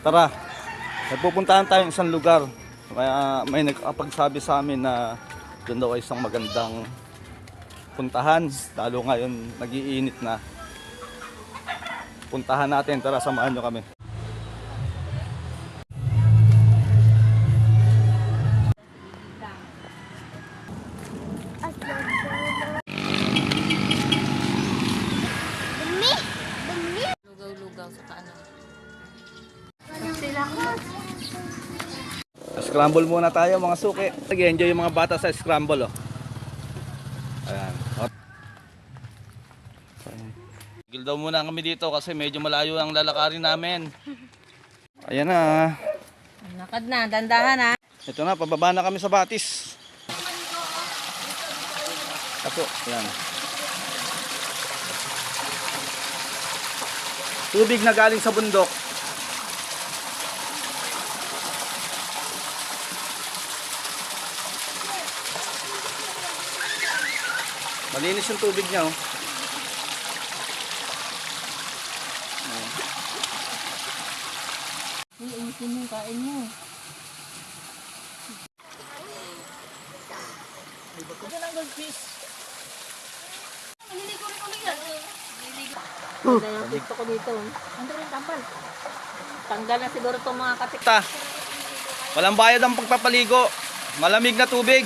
Tara, may pupuntahan tayong isang lugar. May nagpagsabi sa amin na doon daw ay isang magandang puntahan. Lalo ngayon, nag-iinit na. Puntahan natin, tara samahan nyo kami. Lugaw-lugaw sa kaano. Scramble muna tayo mga suki. Nag-enjoy yung mga bata sa scramble, oh. Ayan. Tigil daw muna kami dito kasi medyo malayo ang lalakarin namin. Ayan na. Nakad na, dandahan ha. Ito na, pababa na kami sa Batis. Apo, ayan. Tubig na galing sa bundok. Malinis yung tubig niya, oh. Uy, inisin mo, kain mo. Ito lang goldfish. Naliligo rin ulit yan. Ganda yung tikto ko dito. Ano rin tampal? Tanggal na siguro itong mga katik. Walang bayad ang pagpapaligo. Malamig na tubig.